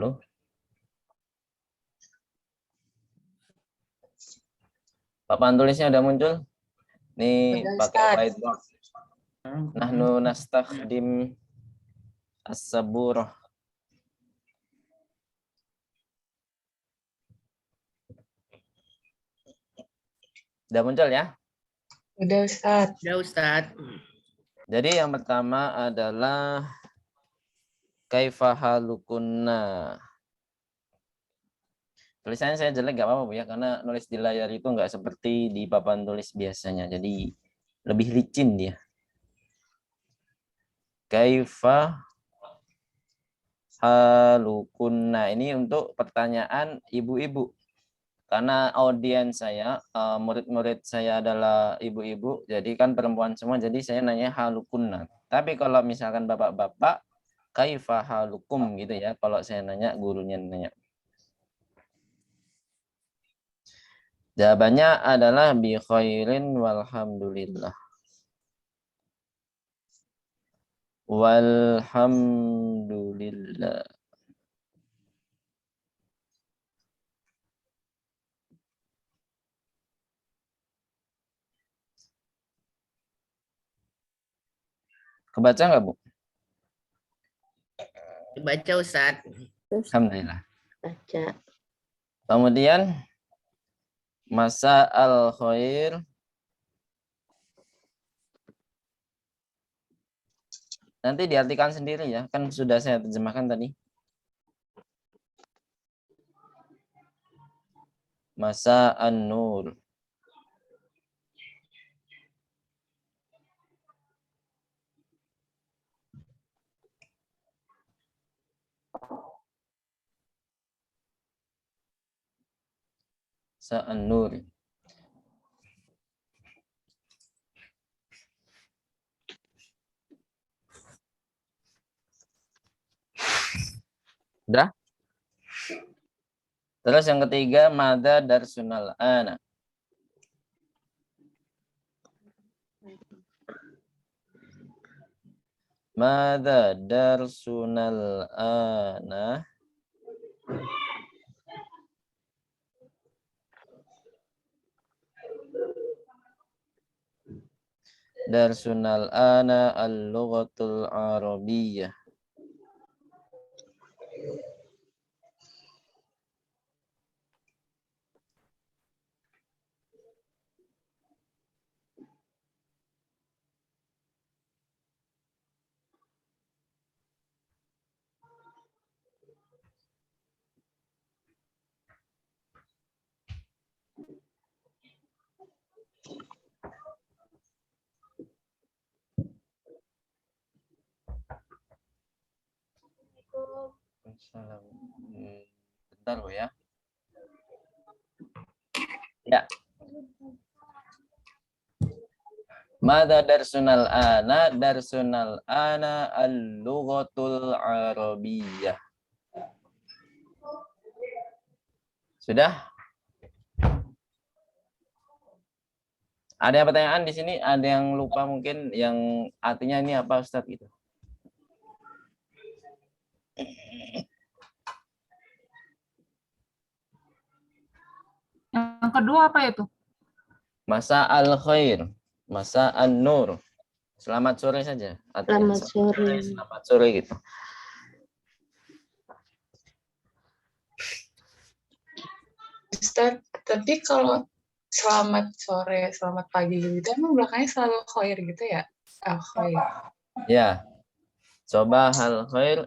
dulu. Papan tulisnya udah muncul? Nih pakai whiteboard. Nahnu nastakhdim as-saburah. Udah muncul ya? Udah Ustaz. Ya Ustaz. Jadi yang pertama adalah kaifa halukunna. Tulisannya saya jelek gak apa-apa Bu ya, karena nulis di layar itu nggak seperti di papan tulis biasanya. Jadi lebih licin dia. Kaifa halukunna. Ini untuk pertanyaan ibu-ibu. Karena audiens saya, murid-murid saya adalah ibu-ibu, jadi kan perempuan semua, jadi saya nanya halukunna. Tapi kalau misalkan bapak-bapak, kaifa halukum gitu ya, kalau saya nanya, gurunya nanya. Jawabannya adalah bi khairin walhamdulillah. Walhamdulillah. Kebaca nggak Bu? Baca Ustaz. Alhamdulillah. Baca. Kemudian masa al khair. Nanti diartikan sendiri ya, kan sudah saya terjemahkan tadi. Masa an-nur. Masa an-nur. Udah? Terus yang ketiga, mada darsunal ana. Mada darsunal ana. Darsunal ana al-lughatul arabiyyah. Bentar Bu ya. Ya. Mada darsunal ana al-lughatul arabiyyah. Sudah? Ada pertanyaan di sini? Ada yang lupa mungkin yang artinya ini apa Ustadz gitu? Yang kedua apa itu? Masa al-khair, masa an-nur. Selamat sore saja. Artinya, Selamat sore. Selamat sore gitu. Ustaz, tapi kalau selamat sore, selamat pagi gitu, emang belakangnya selalu khair gitu ya? Khair. Ya. Sobahal khair.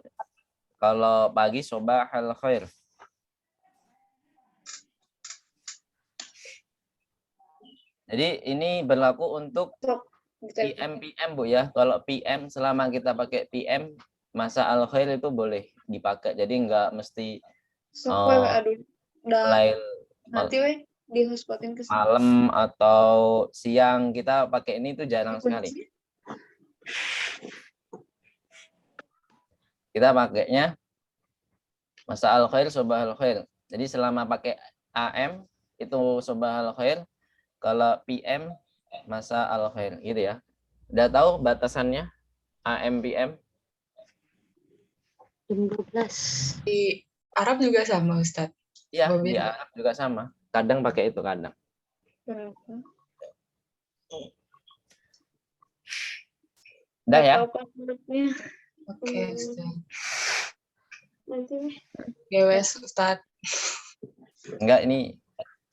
Kalau pagi sobahal khair. Jadi ini berlaku untuk PM Bu ya. Kalau PM selama kita pakai PM masa al khair itu boleh dipakai. Jadi nggak mesti mulai di hotspotin ke malam atau siang, kita pakai ini tuh jarang sekali. Kita pakainya masa al khair sobahal khair. Jadi selama pakai AM itu sobahal khair. Kalau PM masa al khair gitu ya. Udah tahu batasannya AM PM? jam 12. Di Arab juga sama Ustadz. Iya, Oh, di beda. Arab juga sama. Kadang pakai itu, kadang. Berapa? Udah ya? Tahu passwordnya. Oke, Ustadz. Nanti weh. Ya wes Ustadz. Enggak, ini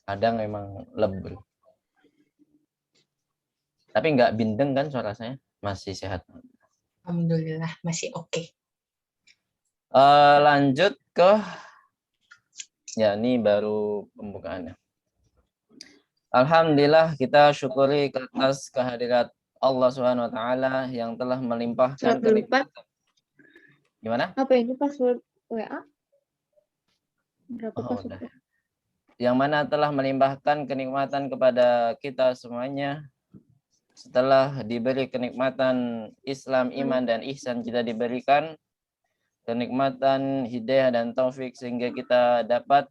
kadang memang lebih. Tapi enggak bindeng kan suara saya? Masih sehat. Alhamdulillah masih oke. Lanjut ke ya ini baru pembukaannya. Alhamdulillah kita syukuri ke atas kehadirat Allah Subhanahu wa taala yang telah melimpahkan 104. Gimana? Apa ini password WA? Berapa Oh, password? udah. Yang mana telah melimpahkan kenikmatan kepada kita semuanya. Setelah diberi kenikmatan Islam, iman, dan ihsan, kita diberikan kenikmatan hidayah dan taufik sehingga kita dapat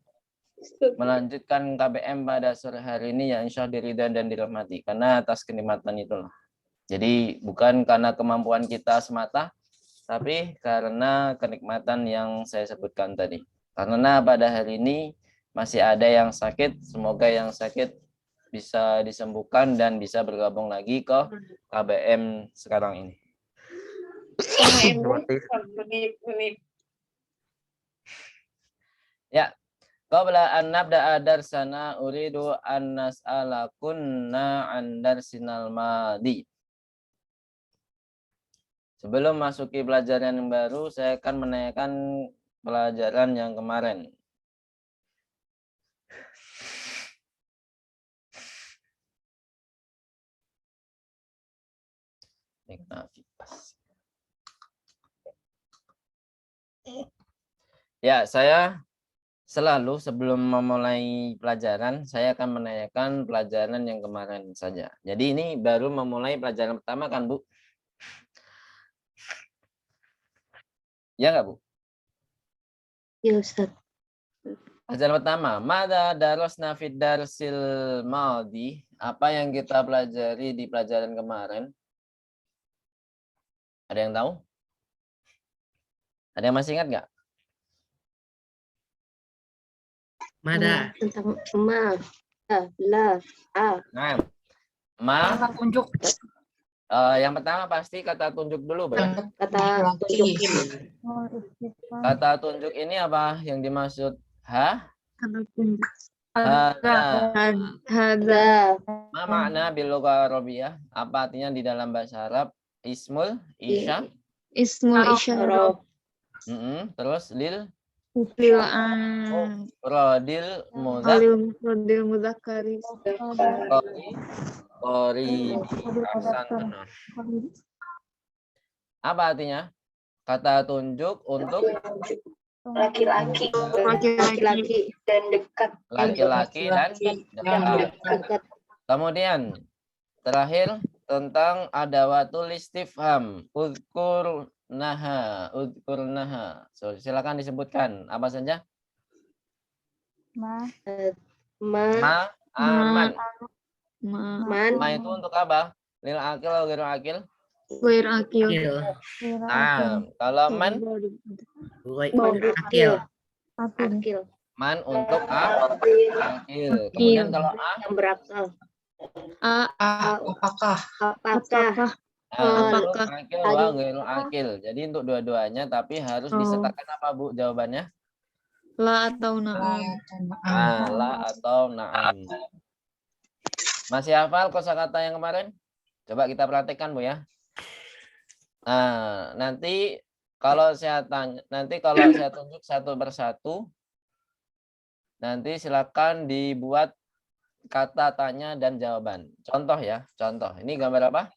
melanjutkan KBM pada sore hari ini yang insya Allah diridhai dan dirahmati karena atas kenikmatan itulah. Jadi bukan karena kemampuan kita semata, tapi karena kenikmatan yang saya sebutkan tadi. Karena pada hari ini masih ada yang sakit, semoga yang sakit bisa disembuhkan dan bisa bergabung lagi ke KBM sekarang ini. Ya, qabla an nabda'a darsana uridu an nas'alakunna an darsinal madi. Sebelum masuki pelajaran yang baru, saya akan menanyakan pelajaran yang kemarin. Ya, saya selalu sebelum memulai pelajaran, saya akan menanyakan pelajaran yang kemarin saja. Jadi ini baru memulai pelajaran pertama kan, Bu? Ya nggak, Bu? Ya Ustaz. Pelajaran pertama, mada darasna fid darsil maldi. Apa yang kita pelajari di pelajaran kemarin? Ada yang tahu? Ada yang masih ingat nggak? Mada. Tentang ma, la, a. Nah, ma. Kata tunjuk. Yang pertama pasti kata tunjuk dulu, Bu. Kata tunjuk ini. Kata tunjuk ini apa yang dimaksud? Ha? Kata tunjuk. Hada. Hada. Ma makna bil lughah Arabiyah? Apa artinya di dalam bahasa Arab? Ismul, isya. Ismul isyarah. Terus lil Lil rodil mudzakkar. alil mufradil mudzakkari. Apa artinya? Kata tunjuk untuk Laki-laki. Laki-laki dan dekat. laki-laki dan dekat. Kemudian terakhir tentang adawatul istifham. Udkurnaha. So, silakan disebutkan apa saja? Ma, Aman. man, Ma itu untuk apa? Lil akil atau ghairil akil? Ghair akil. Kalau man Akil. akil. man untuk akil. Kemudian kalau Yang berakal. Apakah? Apakah? untuk akil wa ghairil akil. Jadi untuk dua-duanya tapi harus disertakan apa, Bu, jawabannya? La atau na'am. La atau na'am. Masih hafal kosakata yang kemarin? Coba kita praktekkan, Bu, ya. Nah, nanti kalau saya tunjuk satu persatu, nanti silakan dibuat kata tanya dan jawaban. Contoh ya, contoh. Ini gambar apa?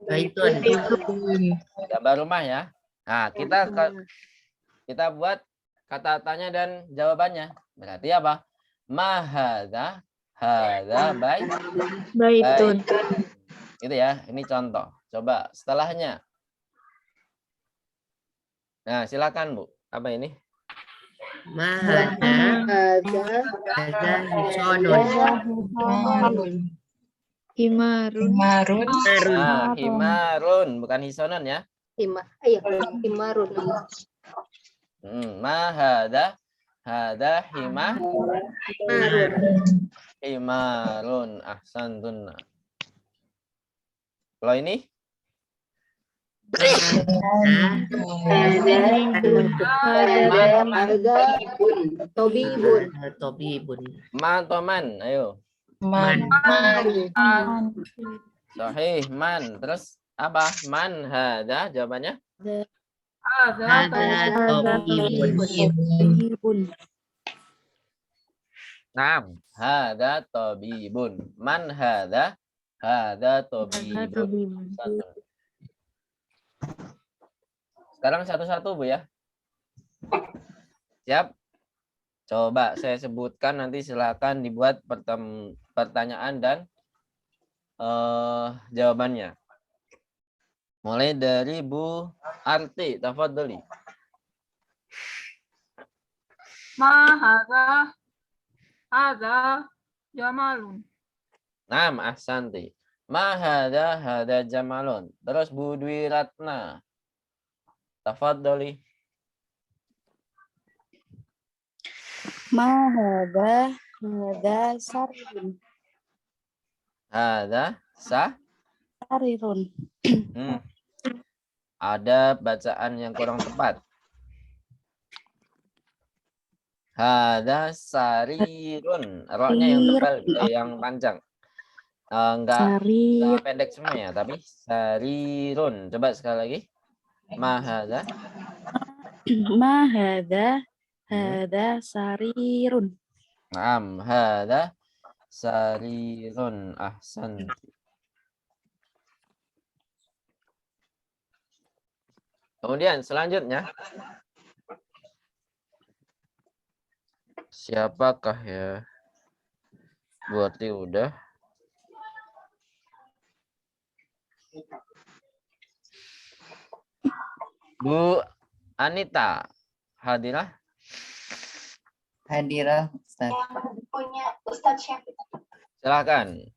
Zaitun. Gambar rumah ya. Nah, kita buat kata tanya dan jawabannya. Berarti apa? Ma hadza Baitun. Gitu ya. Ini contoh. Coba setelahnya. Nah, silakan, Bu. Apa ini? Mahada. Ada hisonun. Himarun. Himarun, bukan hisonon ya. Himarun. Ma hada? Hada himarun. Ahsantun. Kalau ini? Tobibun. Tobibun. Ma atau man? Ayo. Man. Sahih, man. Terus apa? Man hada? Jawabannya? Hada tobibun. Naam. Hada tabibun. Man hada? Hada tabibun. Satu. Sekarang satu-satu, Bu ya. Siap? Coba saya sebutkan, nanti silakan dibuat pertanyaan dan jawabannya. Mulai dari Bu Arti, tafadhali. Ma hadza jamalun. Naam, ahsanti. Ma hada jamalun. Terus Bu Dwi Ratna. Tafadhali. Ma hada sarirun. Hada Sarirun. Ada bacaan yang kurang tepat. Hada sarirun. Roknya yang tebal, yang panjang. Enggak pendek semua ya, tapi sarirun. Coba sekali lagi. Ma hada. Ma hada sarirun. Naam, hada sarirun. Ahsanti. Kemudian selanjutnya, siapakah ya? Berarti udah. Bu Anita, hadirah? Hadirah, Ustaz. Punya Ustadz Syekh. Silakan.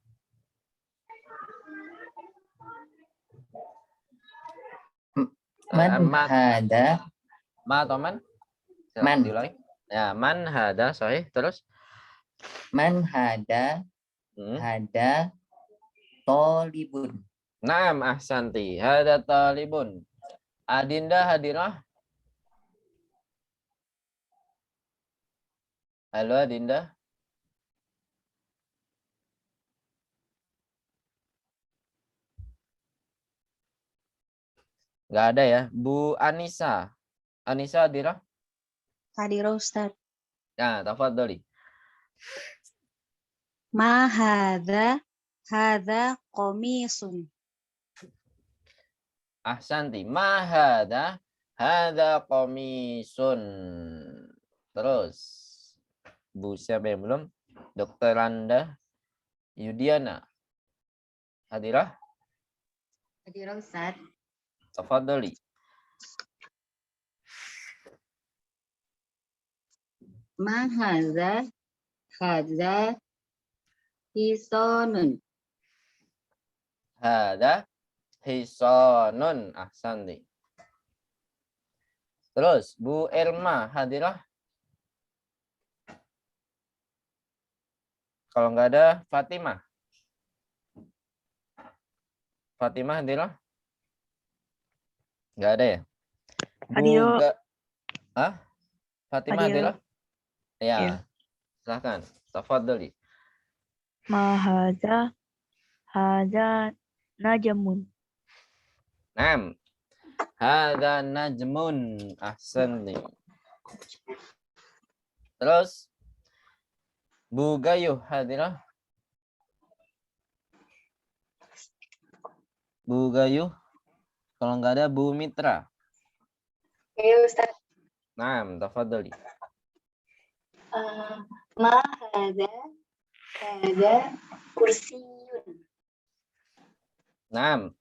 Man hada. Ma atau man? Man. Diulangi. Ya, man hada, sahih. Terus? Man hada. Hada tolibun. Naam, ahsanti. Hada talibun. Adinda hadirah? Halo Adinda. Nggak ada ya. Bu Anissa. Anissa hadirah? Hadirah Ustaz. Ya, tafadhali. Ma hada komisun. Ahsanti. Ma hada? Hada komisun. Terus. Bu siapa yang belum? Dokter Randa Yudiana. Hadirah? Hadirah Ustaz. Tafadhali. Ma hadza hisonun. Hada hisonun. Ahsanti. Terus Bu Elma hadirah? Kalau nggak ada Fatimah. Fatimah hadirah? Nggak ada ya? Hadirah. Fatimah hadirah? Ya. Silahkan. Tafadhali. Ma hadza najamun. Naam. Hadza najmun. Ahsanti. Terus Bu Gayuh hadirah? Bu Gayuh? Kalau nggak ada Bu Mitra. Iya Ustaz. Naam, tafadhali. Ma hada kursiyun. Naam.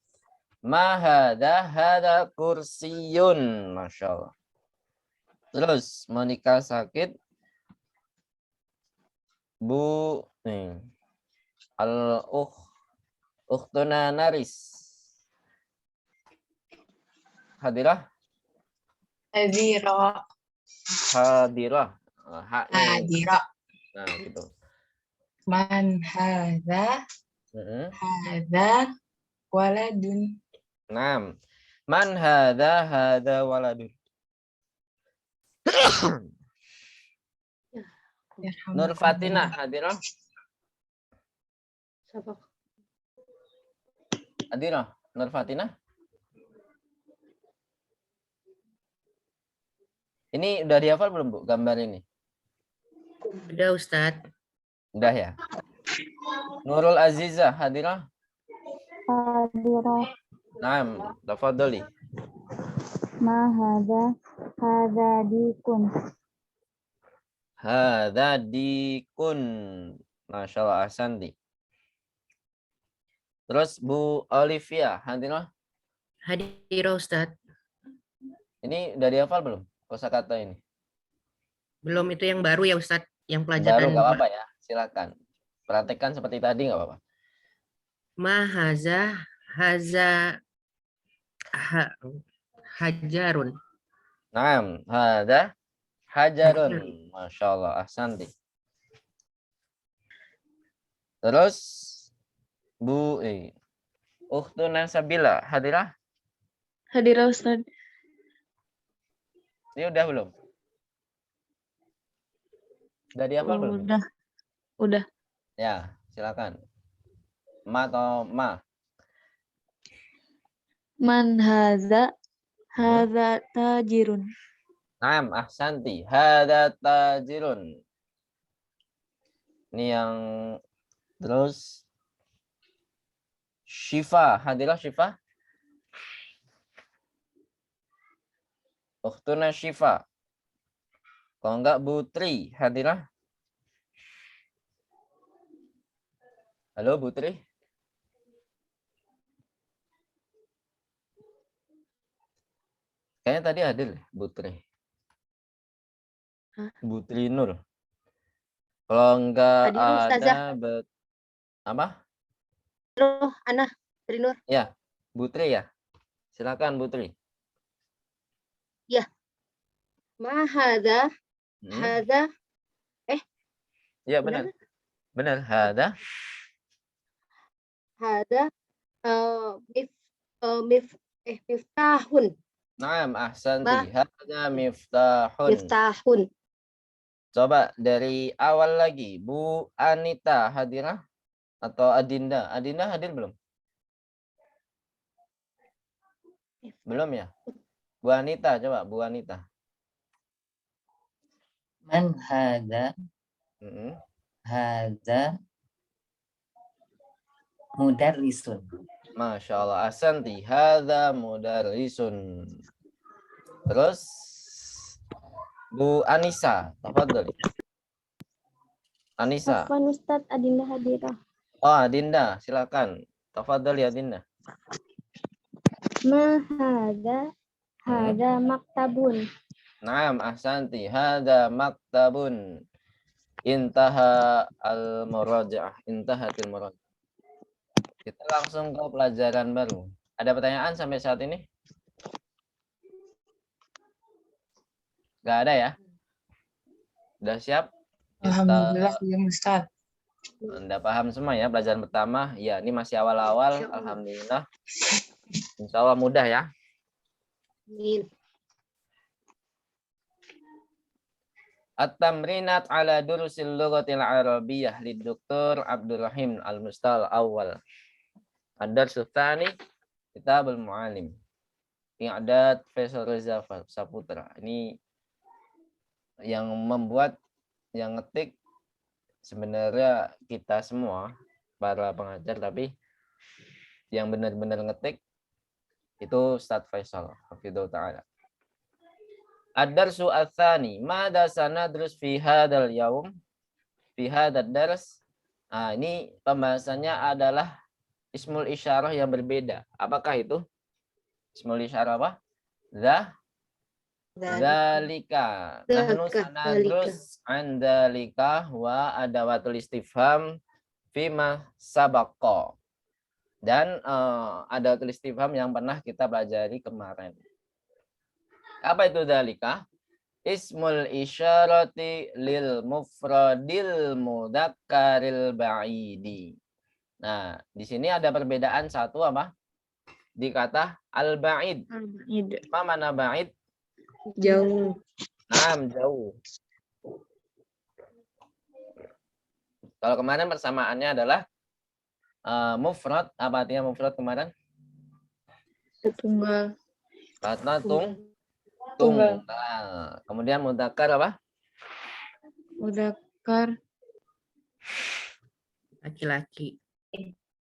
Ma hada kursiyun. Masya Allah. Terus Monika sakit. Bu Ukhtuna Naris. Hadirah? Hadirah. Hadirah. Haknya ini. Hadira. Nah, gitu. Man hadza Mm-mm. hadza waladun. Naam. Man hadza waladun. Nur Fatinah hadirah. Hadirah. Nur Fatinah. Ini udah dihafal belum, Bu, gambar ini? Udah Ustadz. Udah ya? Nurul Azizah hadirah. Hadirah. Naam, tafadhali. Ma hadza dikun. Hadza dikun. Masya Allah, ahsanti. Terus Bu Olivia hadirah. Hadir Ustadz. Ini udah dihafal belum kosakata ini? Belum, itu yang baru ya Ustadz. Yang Baru pelajaran. nggak apa-apa ya, silakan. Praktekkan seperti tadi nggak apa-apa. Mahaza haza hajarun. Naam, hadza hajarun. Masya Allah, ahsanti. Terus Bu Ukhtuna Sabila hadirah. Hadirah Ustaz. Ini udah belum? Udah dihafal belum? Udah. Ya, silakan. Ma atau ma? Man hadza tajirun. Naam, ahsanti. Hadza tajirun. Ini yang terus Syifa, hadirah Syifa? Ukhtuna Syifa. Kalau enggak Putri, hadirah? Halo Putri? Kayaknya tadi hadir Putri. Hah? Putri Nur. Kalau enggak Hadir, Ustazah. ada apa? Loh, Ana, Trinur. Ya, Putri ya. Silakan Putri. Ma hadza Hmm. hadza Ya benar. Benar, hadza. hadza miftahun. Naam, ahsanti. Ma. Hadza miftahun. Miftahun. Coba dari awal lagi. Bu Anita hadirah atau Adinda? Adinda hadir belum? Belum ya? Bu Anita, coba Bu Anita. Man hadza Mm-mm. hadza mudarrisun. Masya Allah, ahsanti. Hadza mudarrisun. Terus Bu Anissa, tafadhali. Anissa. Afwan Ustaz, Adinda hadirah. Oh, Adinda, silakan. Tafadhali Adinda. Ma hadza maktabun. Naam, ahsanti. Hadza maktabun. Intaha al-murajaah. Intahatil murajaah. Kita langsung ke pelajaran baru. Ada pertanyaan sampai saat ini? Gak ada ya? Udah siap? Alhamdulillah, ya Ustaz. Anda paham semua ya pelajaran pertama? Ya, ini masih awal-awal. Alhamdulillah. Insya Allah mudah ya. Amin. At-tamrinat ala durusil lughatil arabiyyah lidoktor Abdurrahim Al-Mustal Awal. Ad-darsu tsani Kitabul Muallim. I'dad Faisal Reza Saputra. Ini yang membuat, yang ngetik sebenarnya kita semua para pengajar, tapi yang benar-benar ngetik itu Ustadz Faisal hafidhahullah ta'ala. Ad-darsu ats-tsani, madza sanadrus fi hadzal yaum? Fi hadzal dars. Nah, ini pembahasannya adalah ismul isyarah yang berbeda. Apakah itu? Ismul isyarah apa? Dzalika. Nahnu sanadrus an dzalika wa adawatul istifham fima sabaqa. Dan adawatul istifham yang pernah kita pelajari kemarin. Apa itu dzalika? Ismul isyarati lil mufradil mudzakkaril ba'idi. Nah, di sini ada perbedaan satu apa? Di kata al-ba'id. Apa mana ba'id? Jauh. Naam, jauh. Kalau kemarin persamaannya adalah mufrad. Apa artinya mufrad kemarin? Tunggal. Kata Tunggal. tunggal. Kemudian mudzakkar apa? Mudzakkar. Laki-laki.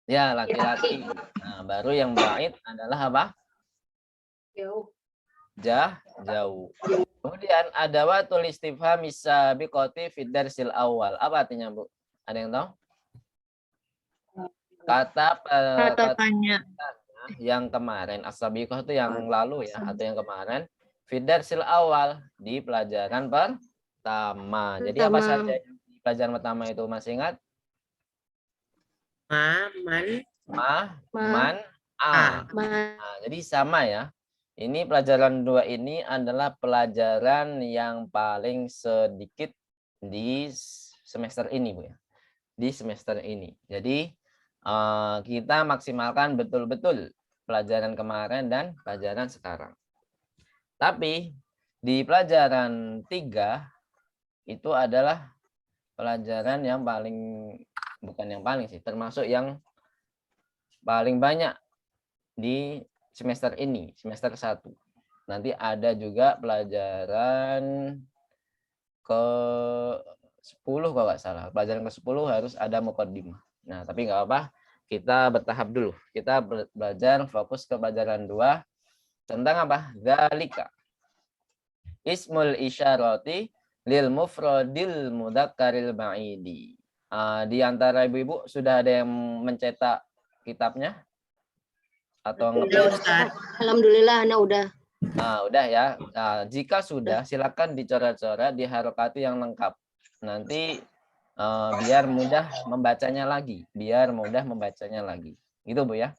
Ya, laki-laki. Nah, baru yang ba'id adalah apa? Jauh. Jauh. Kemudian ada watul istifham sabiqati fid darsil awal. Apa artinya, Bu? Ada yang tahu? Kata Tanya. yang kemarin, as-sabiqah itu yang lalu ya, atau yang kemarin. Fid darsil awal, di pelajaran pertama. Jadi apa saja yang di pelajaran pertama itu masih ingat? Man, a. Nah, jadi sama ya. Ini pelajaran 2 ini adalah pelajaran yang paling sedikit di semester ini, Bu ya. Di semester ini. Jadi kita maksimalkan betul-betul pelajaran kemarin dan pelajaran sekarang. Tapi di pelajaran 3 itu adalah pelajaran yang paling, bukan yang paling sih, termasuk yang paling banyak di semester ini, semester 1. Nanti ada juga pelajaran ke-10 kalau nggak salah. Pelajaran ke-10 harus ada muqaddimah. Nah, tapi nggak apa, kita bertahap dulu. Kita belajar fokus ke pelajaran 2 tentang apa? Dzalika. Ismul isyarati lil mufradil mudzakkaril ba'idi. Di antara ibu-ibu sudah ada yang mencetak kitabnya? Atau Alhamdulillah anak udah. Udah ya. Jika sudah, silakan dicoret-coret, diharokati yang lengkap. Nanti biar mudah membacanya lagi. Gitu, Bu ya.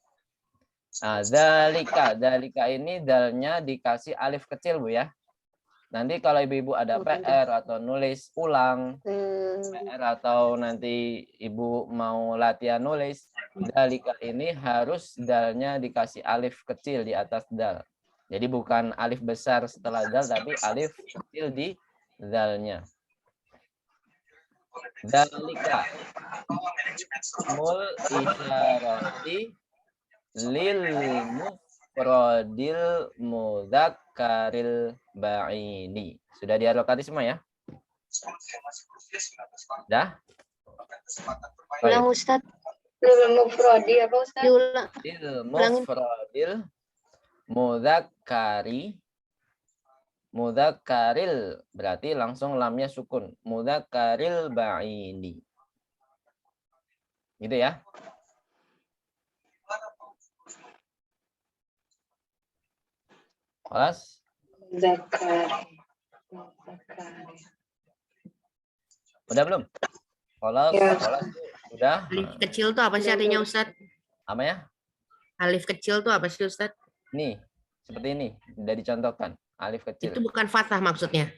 Dzalika ini dalnya dikasih alif kecil, Bu ya. Nanti kalau ibu-ibu ada PR atau nulis ulang, PR atau nanti ibu mau latihan nulis, dzalika ini harus dalnya dikasih alif kecil di atas dal. Jadi bukan alif besar setelah dal, tapi alif kecil di dalnya. Dzalika mul isyarati lil mufradil mudzakkaril ba'ini. Sudah dialokasi semua ya? Dah? Ulang Ustaz. Lil mufradi apa Ustaz? Diulang. Lil mufradil mudzakkaril berarti langsung lamnya sukun. Mudzakkaril ba'ini. Gitu ya? Kelas? Zakari. Udah belum? Kelas, Ya. kelas sudah. Alif kecil tuh apa sih artinya, Ustadz? Apa ya? Alif kecil tuh apa sih, Ustadz? Nih, seperti ini. Udah dicontohkan. Alif kecil. Itu bukan fathah maksudnya.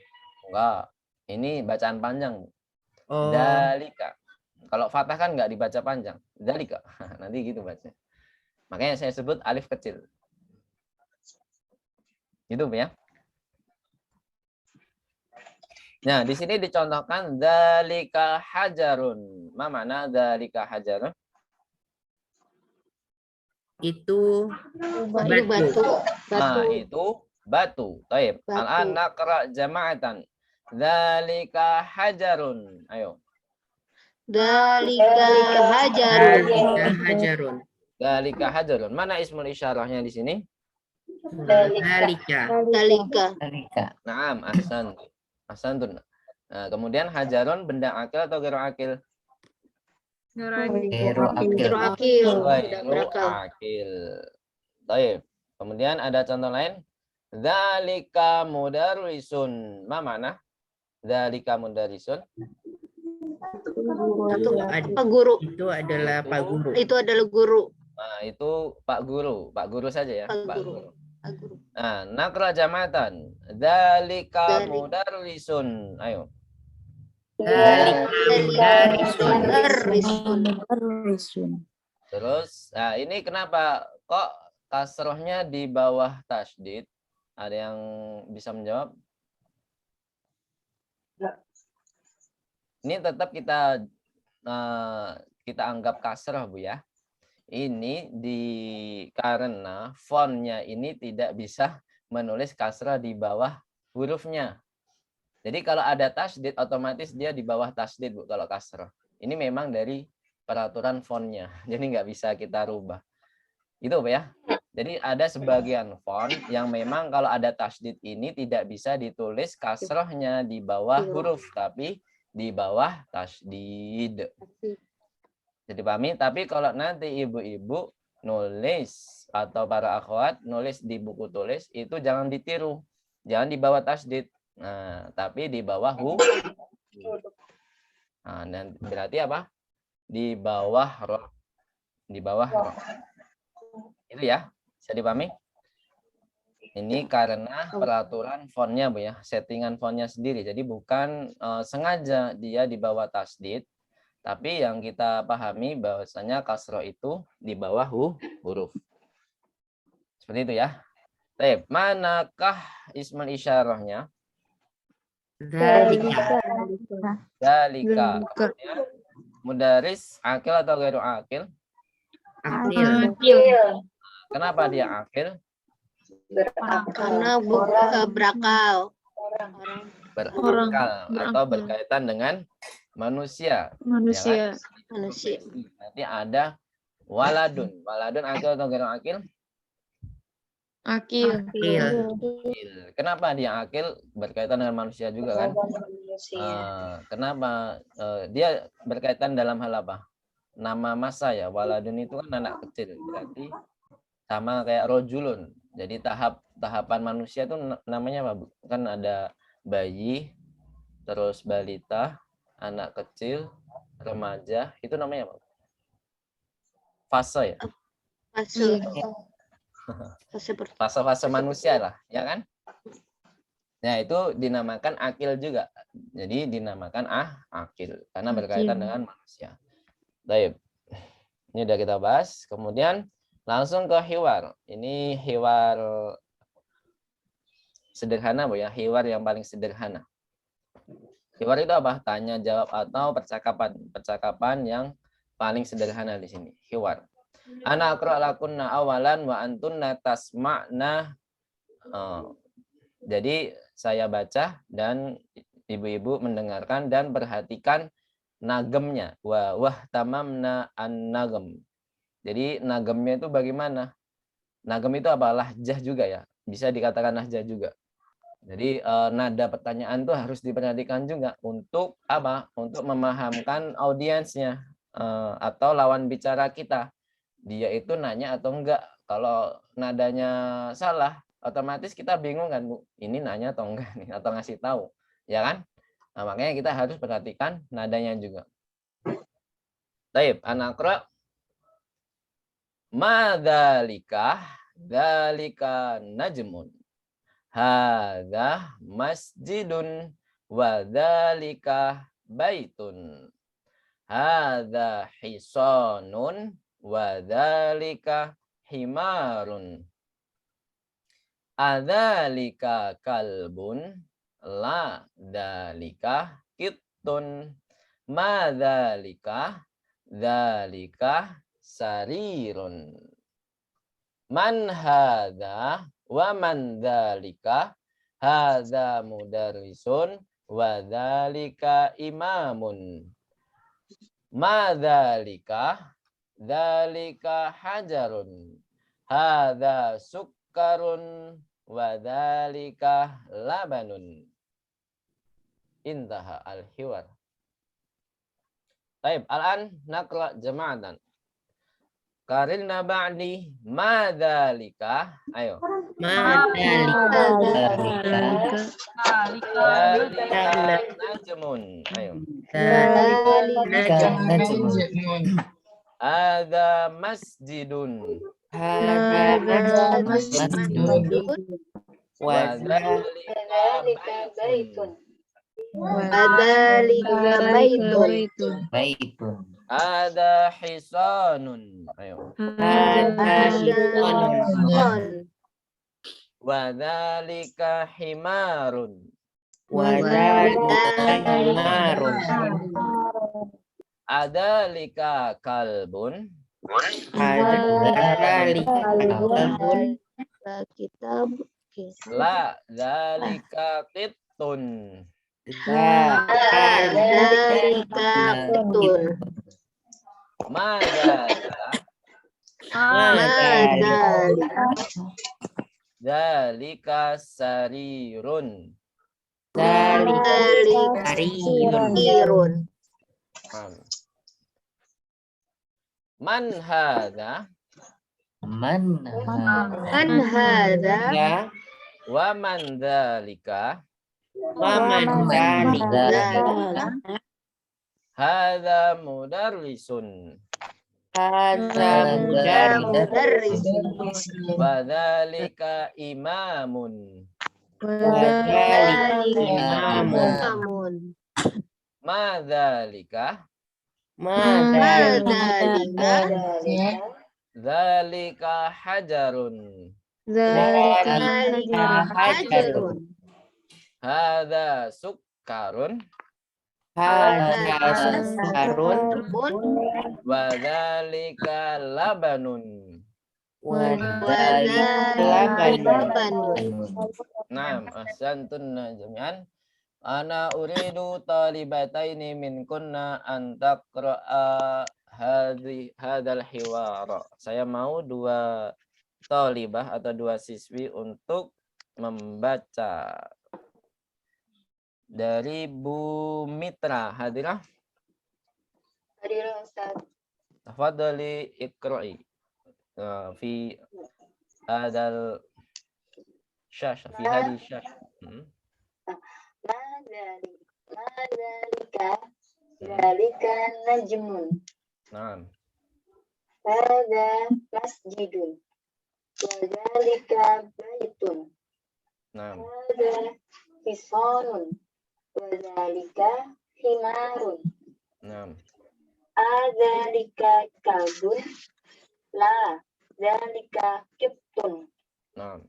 Enggak. Ini bacaan panjang. Oh. Dzalika. Kalau fathah kan nggak dibaca panjang. Dzalika. Nanti gitu baca. Makanya saya sebut alif kecil. Gitu ya. Nah, di sini dicontohkan dzalika hajarun. Ma mana dzalika hajarun? Itu Batu. Nah, itu batu. Taib. Al-an naqra jama'atan. Dzalika hajarun. Ayo. Dzalika hajarun. hajarun. Dzalika hajarun. Mana ismul isyarahnya di sini? Dzalika. Dzalika. Naam, ahsantun. Nah, kemudian hajarun benda akil atau ghairu akil? Ghairu akil. Ghairu akil. Ghairu Berakal. akil. Taib. Kemudian ada contoh lain. Dzalika mudarrisun. Ma mana? Dzalika mudarrisun. Pak Guru. Itu adalah Pak Guru. Itu adalah guru. Nah, itu Pak Guru. Pak Guru saja ya. Pak Pak Guru. Guru. Pak Guru. Nah, nakra jamatan. Dzalika Dzalik. mudarrisun. Ayo. Mudarrisun. Terus, nah ini kenapa kok kasrohnya di bawah tasydid? Ada yang bisa menjawab? Ini tetap kita anggap kasroh, Bu ya. Ini karena fontnya ini tidak bisa menulis kasroh di bawah hurufnya. Jadi kalau ada tasydid otomatis dia di bawah tasydid, Bu, kalau kasroh. Ini memang dari peraturan fontnya. Jadi nggak bisa kita rubah. Itu, Bu ya. Jadi ada sebagian font yang memang kalau ada tasydid ini tidak bisa ditulis kasrohnya di bawah huruf, tapi di bawah tasydid. Jadi pahami, tapi kalau nanti ibu-ibu nulis atau para akhwat nulis di buku tulis itu jangan ditiru. Jangan di bawah tasydid. Nah, tapi di bawah Nah, dan berarti apa? Di bawah roh. Di bawah roh. Itu ya. Bisa dipahami? Ini karena peraturan fontnya, Bu ya. Settingan fontnya sendiri. Jadi bukan sengaja dia di bawah tasydid. Tapi yang kita pahami bahwasanya kasroh itu di bawah huruf. Seperti itu ya. Baik, manakah ismul isyarahnya? Dzalika. Dzalika. Mudaris akil atau ghairu akil? Akil. Kenapa dia akil? Karena berakal. Berakal atau berkaitan dengan manusia. Manusia. Manusia. Nanti ada waladun. Waladun akil atau ghairu akil? Akil. Kenapa dia akil? Berkaitan dengan manusia juga kan? Kenapa dia berkaitan dalam hal apa? Nama masa ya. Waladun itu kan anak kecil. Berarti sama kayak rojulun. Jadi tahapan manusia itu namanya apa? Kan ada bayi, terus balita, anak kecil, remaja. Itu namanya apa? Fase ya? Fase-fase manusia lah, ya kan? Nah, itu dinamakan akil juga. Jadi dinamakan akil karena berkaitan dengan manusia. Baik. Ini udah kita bahas. Kemudian langsung ke hiwar. Ini hiwar sederhana, Bu ya. Hiwar yang paling sederhana. Hiwar itu apa? Tanya jawab atau percakapan. Percakapan yang paling sederhana di sini. Hiwar. Ana aqra lakunna awalan wa antunna tasma'na. Jadi saya baca dan ibu-ibu mendengarkan dan perhatikan nagemnya. Wah tamamna an-nagem. Jadi nagemnya itu bagaimana? Nagem itu apa? Lahjah juga ya. Bisa dikatakan lahjah juga. Jadi nada pertanyaan itu harus diperhatikan juga untuk apa? Untuk memahamkan audiensnya atau lawan bicara kita. Dia itu nanya atau enggak. Kalau nadanya salah, otomatis kita bingung kan, Bu. Ini nanya atau enggak nih, atau ngasih tahu, ya kan? Nah, makanya kita harus perhatikan nadanya juga. Baik, anaqra. Madzalika, dzalika najmun. Hadza masjidun wa dzalika baitun. Hadza hisanun wa dzalika himarun. Adzalika kalbun la dzalika kittun. Ma dzalika dzalika sarirun. Man hadza wa man dzalika? Hadza mudarrisun wa dzalika imamun. Ma dzalika? Dzalika hajarun. Hadza sukkarun wa dzalika labanun. Intaha al-hiwar. Baik, al-an naqra jama'atan. Qarilna ba'di ma dzalika? Ayo. Dzalika najmun. Ayo. Najmun. Ada masjidun. Hada masjidun. Wadzalika baitun. Wadzalika baitun. Baitun. Ada hisanun. Ayo. Hada hisanun. Hon. Wadzalika himarun. Wadzalika himarun. Adalika kalbun. Hadzalika kalbun. Kitab. La dzalika qittun. Dzalika betul. Madzalika Madzalika dzalika sarirun. Dzalika sarirun. irun. Man hadza Man Man hadza Ya, wa man dzalika wa man dzalika. hadza mudarrisun Hadza mudarrisun. wa dzalika imamun. Wadzalika imamun. Imamun. Ma dzalika Madzalika dzalika hajarun. dzalika hajarun. Hadza sukkarun Hadza sukarun. wa dzalika labanun. Wadzalika Wadzalika labanun. Naam, ahsantun jami'an. Ana uridu talibataini minkunna an taqra'a hadzal hiwara. Saya mau 2 talibah atau 2 siswi untuk membaca. Dari Bu Mitra hadirah. Hadir Ustaz. Tafadhali iqra'i fi hadal syashah fi hadhihi syashah. Dzalika najmun. Naam. Hadza masjidun. Wadzalika baitun. Naam. Hadza hisanun. Wadzalika himarun. Naam. Adzalika kalbun. La. Dzalika kibtun. Naam.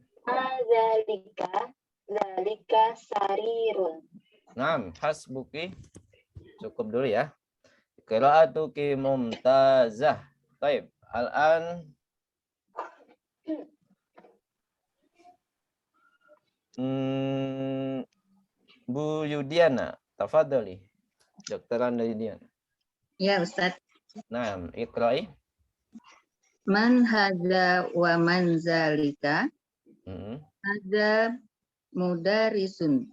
Dzalika sarirun. Naam, hasbuki. Cukup dulu ya. Qira'atuki mumtazah. Baik, al-an Bu Yudiana, tafadhali. Dokteran Yudiana. Ya Ustaz. Naam, iqra'i. Man hadza wa man zalika. Hadza mudarisun.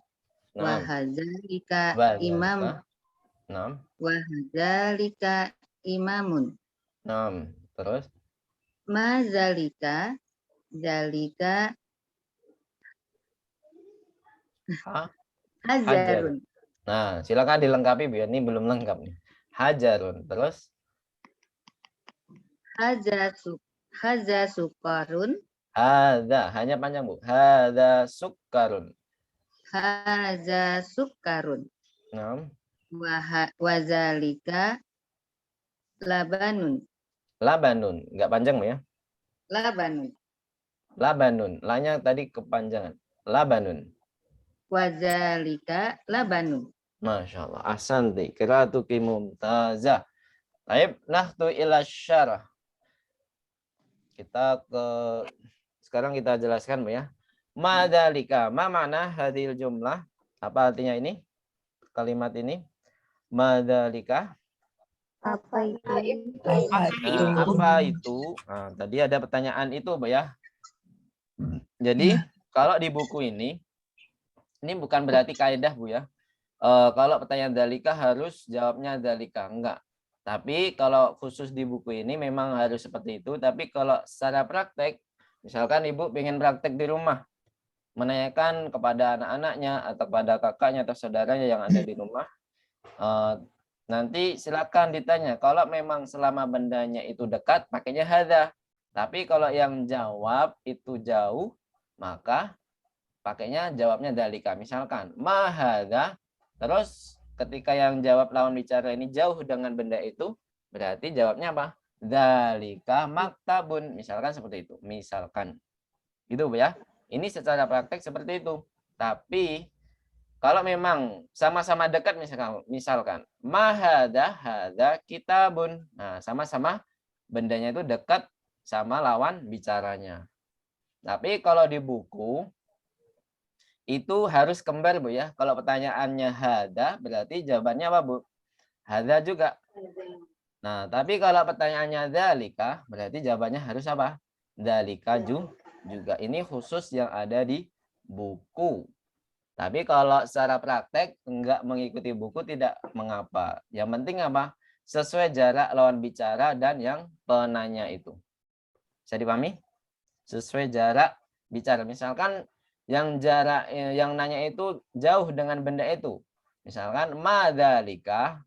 Wa Naam. hadzalika Wa imam. dzalika. Naam. Wa hadzalika imamun. Naam. Terus? Ma zalika. Zalika hajarun. Nah, silakan dilengkapi biar ini belum lengkap nih. Hajarun. Terus? Hadza sukarun. Hadza, hanya panjang Bu. Hadza sukkarun. Hadza sukarun. Naam. Wa zalika labanun. Labanun, enggak panjang Bu ya. Labanun. Labanun, lanya tadi kepanjangan. Labanun. Wadzalika labanun. Masya Allah. Ahsanti. Qira'atuki mumtazah. Baik, nahtu ila syarah. Sekarang kita jelaskan Bu ya. Madzalika, ma makna hadhil jumlah? Apa artinya ini? Kalimat ini. Madzalika. Apa itu? Apa itu? Nah, tadi ada pertanyaan itu Bu ya. Jadi kalau di buku ini bukan berarti kaidah Bu ya. Kalau pertanyaan dalika harus jawabnya dalika, enggak. Tapi kalau khusus di buku ini memang harus seperti itu. Tapi kalau secara praktek, misalkan Ibu pengen praktek di rumah, menanyakan kepada anak-anaknya atau kepada kakaknya atau saudaranya yang ada di rumah, nanti silakan ditanya. Kalau memang selama bendanya itu dekat, pakainya hadza. Tapi kalau yang jawab itu jauh, maka pakainya jawabnya dalika. Misalkan, ma hadza, terus ketika yang jawab lawan bicara ini jauh dengan benda itu, berarti jawabnya apa? Dalika maktabun. Misalkan seperti itu. Misalkan. Gitu ya. Ini secara praktek seperti itu. Tapi kalau memang sama-sama dekat misalkan ma hadza kitabun. Nah, sama-sama bendanya itu dekat sama lawan bicaranya. Tapi kalau di buku itu harus kembar, Bu ya. Kalau pertanyaannya hada berarti jawabannya apa, Bu? Hada juga. Nah, tapi kalau pertanyaannya dzalika berarti jawabannya harus apa? Dzalika juga. Ini khusus yang ada di buku. Tapi kalau secara praktek enggak mengikuti buku tidak mengapa. Yang penting apa? Sesuai jarak lawan bicara dan yang penanya itu. Bisa dipahami? Sesuai jarak bicara. Misalkan yang nanya itu jauh dengan benda itu. Misalkan madzalika,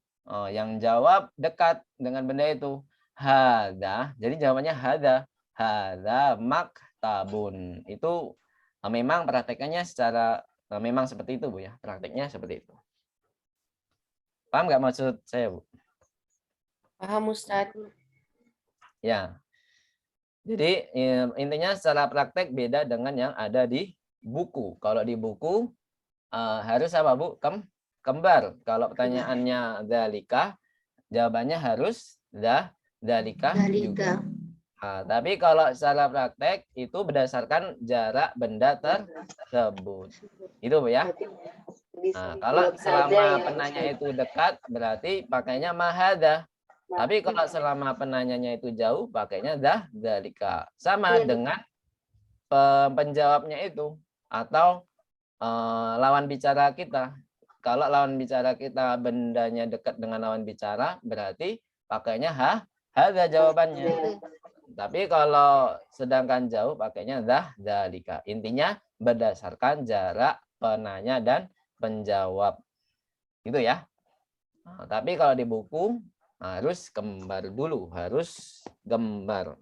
yang jawab dekat dengan benda itu. Hada, jadi jawabannya hada maktabun. Itu memang praktekannya secara memang seperti itu, Bu ya. Prakteknya seperti itu. Paham nggak maksud saya, Bu? Paham, Ustaz. Ya. Jadi intinya secara praktek beda dengan yang ada di buku. Kalau di buku harus apa, Bu? Kembar. Kalau pertanyaannya dzalika, jawabannya harus dzalika juga. Nah, tapi kalau secara praktek itu berdasarkan jarak benda tersebut. Itu, Bu ya. Nah, kalau selama penanya itu dekat berarti pakainya mahada. Tapi kalau selama penanyanya itu jauh pakainya dzalika. Sama dengan penjawabnya itu atau lawan bicara kita. Kalau lawan bicara kita bendanya dekat dengan lawan bicara berarti pakainya hadza jawabannya. Tapi kalau sedangkan jauh pakainya dzalika. Intinya berdasarkan jarak penanya dan penjawab. Gitu ya. Nah, tapi kalau di buku harus kembar dulu, harus gambar.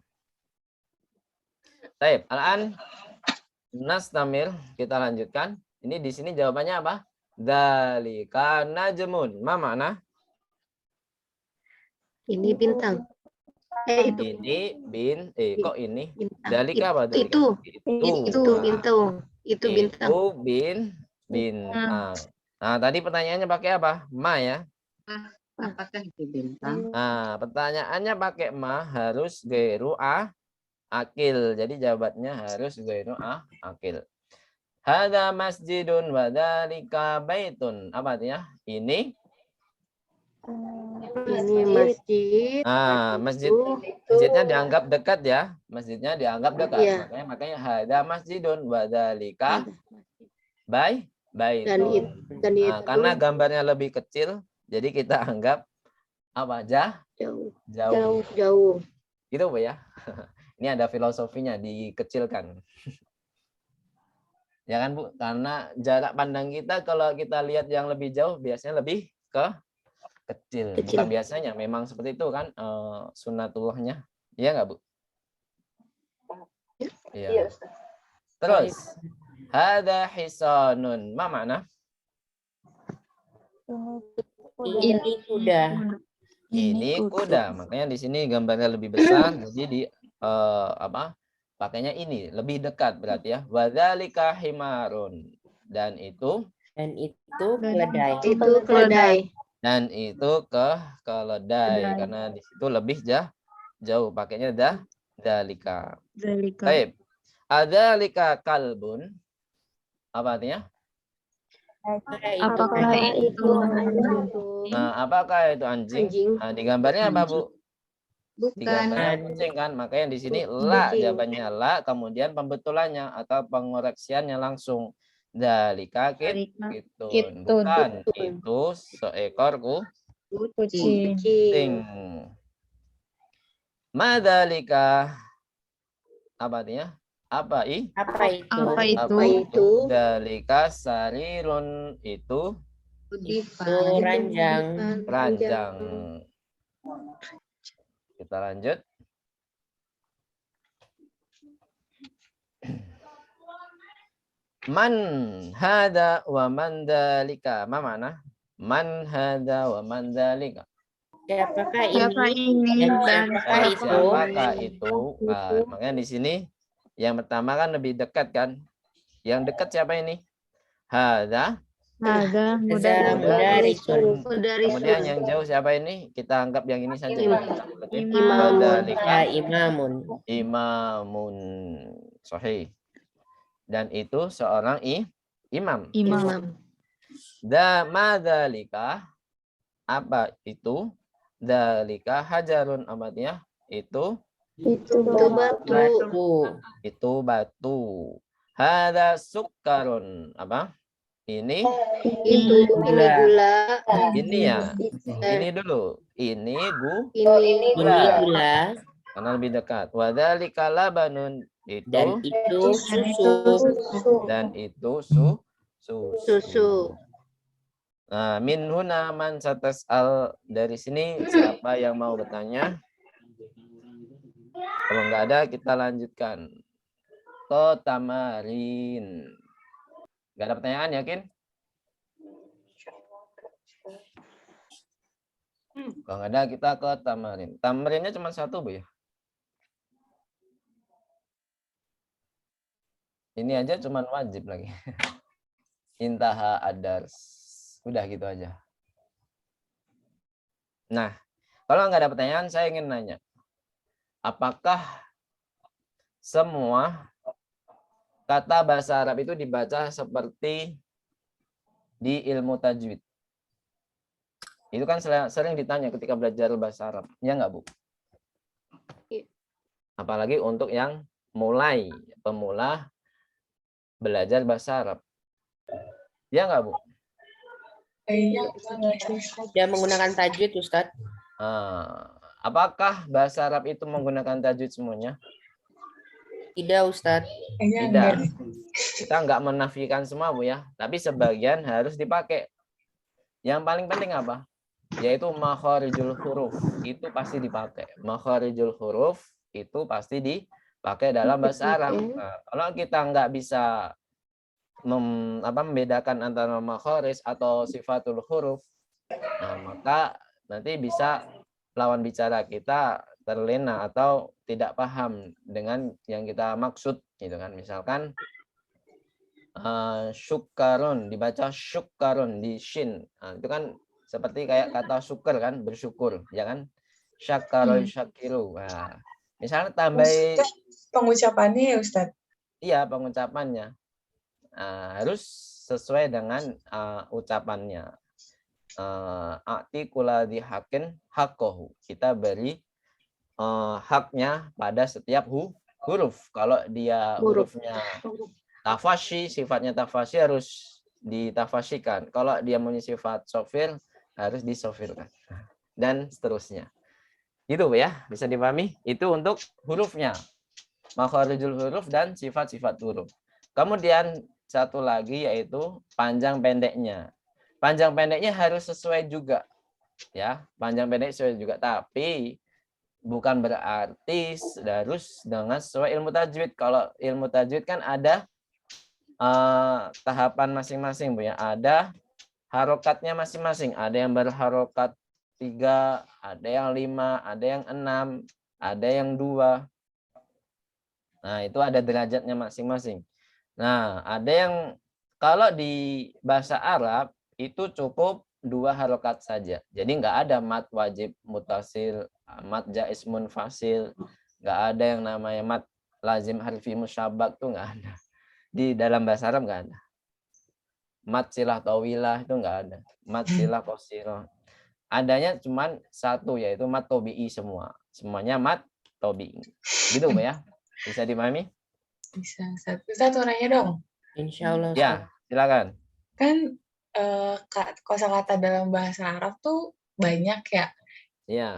Baik, al-an nastamir, kita lanjutkan. Ini di sini jawabannya apa? Dzalika najmun. Ma makna? Ini bintang. Itu Ini kok ini? bintang. Dzalika apa? Dzalika? Itu bintang. Itu bintang. Itu bintang. Nah, tadi pertanyaannya pakai apa? Ma ya. Apakah itu bintang? Nah, pertanyaannya pakai ma harus gairu akil. Jadi jawabannya harus gairu akil. Hada masjidun wa dzalika baitun. Apa artinya? Ini masjid. masjidnya dianggap dekat ya. Masjidnya dianggap dekat. Iya. Makanya hada masjidun wa dzalika baitun. Dan itu Karena gambarnya lebih kecil, jadi kita anggap apa aja? jauh. Gitu, Bu ya. Ini ada filosofinya, dikecilkan. Ya kan, Bu? Karena jarak pandang kita kalau kita lihat yang lebih jauh biasanya lebih kecil. Bukan biasanya, memang seperti itu kan sunatullahnya. Iya nggak, Bu? Iya. Terus hada hisanun. Ma makna? Ini kuda. Ini kuda. Makanya di sini gambarnya lebih besar, jadi di pakainya ini lebih dekat berarti ya. Wadzalika himarun. Dan itu keledai. Itu keledai. Dan itu keledai karena di situ lebih jauh pakainya dzalika. Baik. Adzalika kalbun. Apa artinya? Apakah itu Nah, apakah itu anjing? Nah, di gambarnya apa, Bu? Di gambarnya kucing kan. Makanya di sini la jawabannya la, kemudian pembetulannya atau pengoreksiannya langsung dzalika kitun. Bukan itu seekor kucing. Madzalika apa artinya? Apa itu? Dzalika sarirun itu ranjang. ranjang. Kita lanjut. Man hada wa man dalika. Ma mana? Man hada wa man dalika. Siapakah Siapa ini ini dan dan siapakah itu? Siapakah itu? Nah, makanya di sini yang pertama kan lebih dekat kan? Yang dekat siapa ini? Hada. Ada Ada mudarisun. Kemudian yang jauh siapa ini? Kita anggap yang ini saja. Berarti Imam. Wadhalika Ya, imamun. imamun. Sahih. Dan itu seorang imam. Imam. Madzalika, apa itu? Dalika hajarun, amatnya itu Itu batu. Batu. itu batu. Hada sukkarun, apa? Ini Itu gula. ini ya. Ini dulu. Ini Ini gula. gula Karena lebih dekat. Wadzalika labanun, dan itu itu susu. dan itu Susu. Nah, min huna man satas'al, dari sini siapa yang mau bertanya? Kalau nggak ada kita lanjutkan. Tamarin. Nggak ada pertanyaan, yakin? Kalau nggak ada kita ke tamarin. Tamarinnya cuma satu, Bu ya. Ini aja cuma wajib lagi. Intaha adars. Udah gitu aja. Nah, kalau nggak ada pertanyaan, saya ingin nanya. Apakah semua kata bahasa Arab itu dibaca seperti di ilmu tajwid? Itu kan sering ditanya ketika belajar bahasa Arab. Ya nggak, Bu? Apalagi untuk yang pemula belajar bahasa Arab. Ya nggak, Bu? Iya. Dia menggunakan tajwid, Ustadz. Apakah bahasa Arab itu menggunakan tajwid semuanya? Tidak, Ustadz. Tidak. Kita nggak menafikan semua, Bu ya. Tapi sebagian harus dipakai. Yang paling penting apa? Yaitu makharijul huruf. Itu pasti dipakai. Makharijul huruf itu pasti dipakai dalam bahasa Arab. Nah, kalau kita nggak bisa membedakan antara makharij atau sifatul huruf, nah, maka nanti bisa lawan bicara kita terlena atau tidak paham dengan yang kita maksud, gitu kan. Misalkan syukarun dibaca syukarun di shin, nah, itu kan seperti kayak kata syukur kan, bersyukur, ya kan. Syakarun syakiru. Nah, misalnya tambah Pengucapannya ya, Ustaz? Iya, pengucapannya harus sesuai dengan ucapannya. Ati kula dihakin hakohu, kita beri haknya pada setiap huruf. Kalau dia hurufnya tafashi, sifatnya tafashi harus ditafashikan. Kalau dia punya sifat sofir, harus disofirkan. Dan seterusnya. Itu ya, bisa dipahami? Itu untuk hurufnya. Makharijul huruf dan sifat-sifat huruf. Kemudian satu lagi yaitu panjang pendeknya. Panjang pendeknya harus sesuai juga. Ya, panjang pendek sesuai juga, tapi bukan berarti harus dengan sesuai ilmu tajwid. Kalau ilmu tajwid kan ada tahapan masing-masing, Bu ya. Ada harokatnya masing-masing. Ada yang berharokat 3, ada yang 5, ada yang 6, ada yang 2. Nah, itu ada derajatnya masing-masing. Nah, ada yang kalau di bahasa Arab itu cukup 2 harokat saja. Jadi nggak ada mat wajib mutasil, mat jaiz munfasil, nggak ada yang namanya mat lazim harfi musyabbak, tuh nggak ada. Di dalam bahasa Arab nggak ada. Mat silah tawilah itu nggak ada. Mat silah qasirah. Adanya cuman satu, yaitu mat tobi'i semua. Semuanya mat tobi'i. Gitu, Bu ya? Bisa dipahami? Bisa. Satu nanya dong. Insya Allah. Ya, silakan. Kan kosakata dalam bahasa Arab tuh banyak ya. Ya.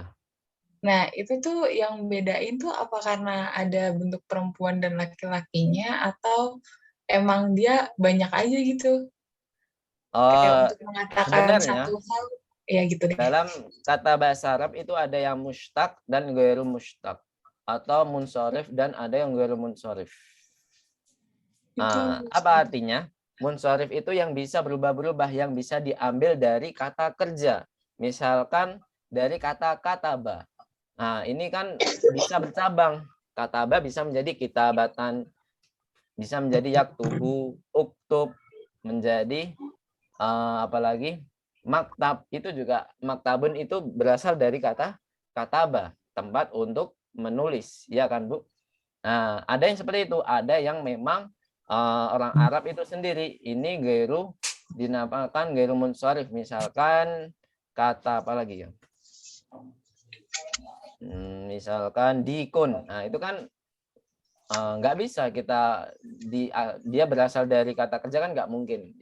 Nah, itu tuh yang bedain tuh apa karena ada bentuk perempuan dan laki-lakinya, atau emang dia banyak aja gitu? Kayak untuk mengatakan sebenarnya, satu hal, ya gitu deh. dalam kata bahasa Arab itu ada yang mushtaq dan ghairu mushtaq, atau munsorif dan ada yang ghairu munsorif. Apa artinya? Munsharif itu yang bisa berubah-berubah, yang bisa diambil dari kata kerja. Misalkan dari kata kataba. Nah, ini kan bisa bercabang. Kataba bisa menjadi kitabatan, bisa menjadi yaktubu, uktub, menjadi apalagi maktab. Itu juga maktabun itu berasal dari kata kataba, tempat untuk menulis, ya kan Bu? Nah, ada yang seperti itu, ada yang memang orang Arab itu sendiri ini gairu dinamakan gairu munsharif, misalkan kata apa lagi ya? Misalkan dikun. Nah, itu kan nggak bisa kita dia berasal dari kata kerja kan nggak mungkin.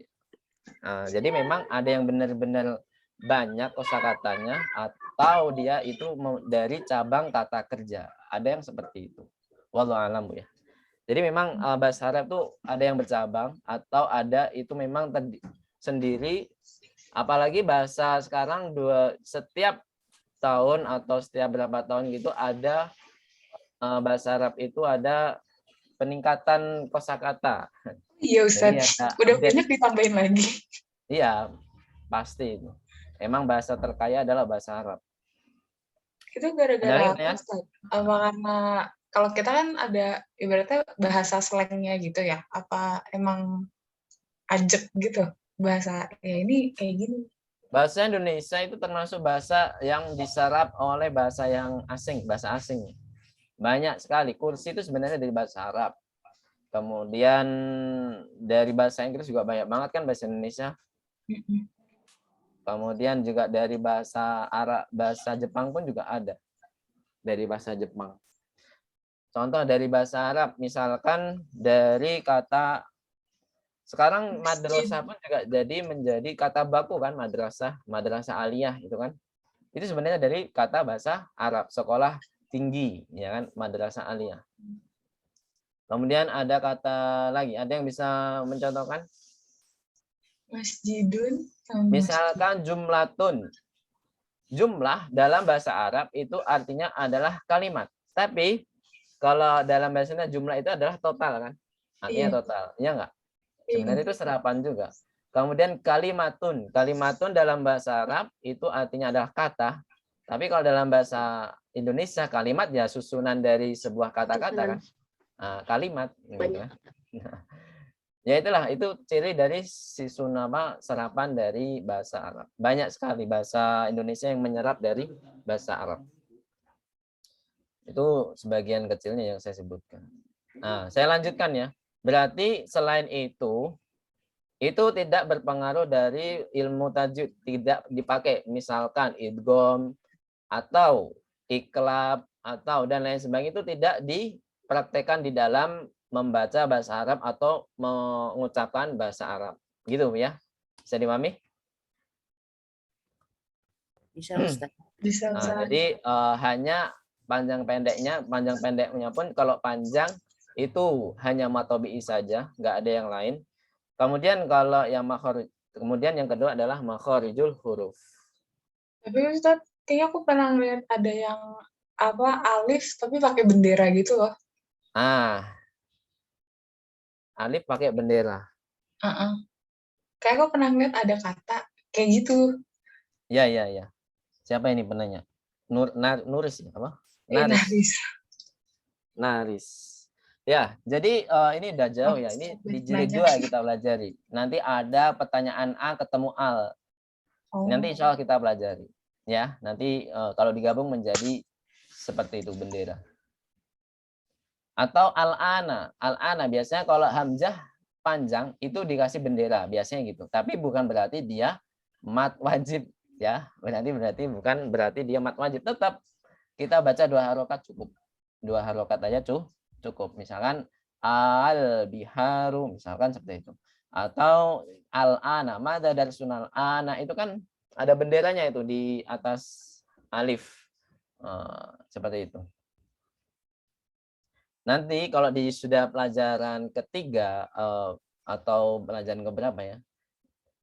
Jadi memang ada yang benar-benar banyak kosakatanya atau dia itu dari cabang kata kerja. Ada yang seperti itu. Wallahu a'lam Bu ya. Jadi memang bahasa Arab itu ada yang bercabang atau ada itu memang sendiri. Apalagi bahasa sekarang setiap tahun atau setiap berapa tahun gitu ada bahasa Arab itu ada peningkatan kosakata. Iya Ustaz, udah banyak ditambahin lagi. Iya, pasti itu. Emang bahasa terkaya adalah bahasa Arab. Itu gara-gara apa Ustaz? Karena kalau kita kan ada ibaratnya bahasa slangnya gitu ya. Apa emang ajek gitu bahasa ya ini kayak gini? Bahasa Indonesia itu termasuk bahasa yang diserap oleh bahasa yang asing, bahasa asing. Banyak sekali. Kursi itu sebenarnya dari bahasa Arab. Kemudian dari bahasa Inggris juga banyak banget kan bahasa Indonesia. Kemudian juga dari bahasa Arab, bahasa Jepang pun juga ada. Dari bahasa Jepang. Contoh dari bahasa Arab, misalkan dari kata sekarang madrasah pun juga jadi menjadi kata baku kan, madrasah aliyah itu kan. Itu sebenarnya dari kata bahasa Arab, sekolah tinggi ya kan, madrasah aliyah. Kemudian ada kata lagi, ada yang bisa mencontohkan? Masjidun. Misalkan jumlatun. Jumlah dalam bahasa Arab itu artinya adalah kalimat. Tapi kalau dalam bahasanya jumlah itu adalah total kan? Artinya total. Iya enggak? Sebenarnya itu serapan juga. Kemudian kalimatun. Kalimatun dalam bahasa Arab itu artinya adalah kata. Tapi kalau dalam bahasa Indonesia kalimat ya susunan dari sebuah kata-kata kan? Kalimat. Gitu kan? Ya itulah, itu ciri dari sisunama serapan dari bahasa Arab. Banyak sekali bahasa Indonesia yang menyerap dari bahasa Arab. Itu sebagian kecilnya yang saya sebutkan. Nah, saya lanjutkan ya. Berarti selain itu tidak berpengaruh dari ilmu tajwid, tidak dipakai. Misalkan idgham atau iklab atau dan lain sebagainya itu tidak dipraktekkan di dalam membaca bahasa Arab atau mengucapkan bahasa Arab. Gitu ya. Bisa dipahami? Bisa Ustaz. Bisa Nah, jadi hanya panjang pendeknya pun kalau panjang itu hanya matobi'i saja, nggak ada yang lain. Kemudian kalau yang kemudian yang kedua adalah makharijul huruf. Tapi Ustaz, kayaknya aku pernah lihat ada yang alif tapi pakai bendera gitu loh. Alif pakai bendera. Kayak aku pernah lihat ada kata kayak gitu. Ya. Siapa ini penanya? Nuris apa? Naris. Ya, jadi ini udah jauh ya. Ini di jilid 2 kita pelajari. Nanti ada pertanyaan A ketemu al. Nanti insya Allah kita pelajari. Ya, nanti kalau digabung menjadi seperti itu bendera. Atau al-ana. Al-ana biasanya kalau hamzah panjang itu dikasih bendera, biasanya gitu. Tapi bukan berarti dia mat wajib ya. Berarti bukan berarti dia mat wajib. Tetap kita baca 2 harokat cukup. 2 harokat aja cukup. Misalkan al-biharu misalkan seperti itu. Atau al-ana, mada dari sunal ana itu kan ada benderanya itu di atas alif. Seperti itu. Nanti kalau sudah pelajaran ketiga atau pelajaran keberapa ya,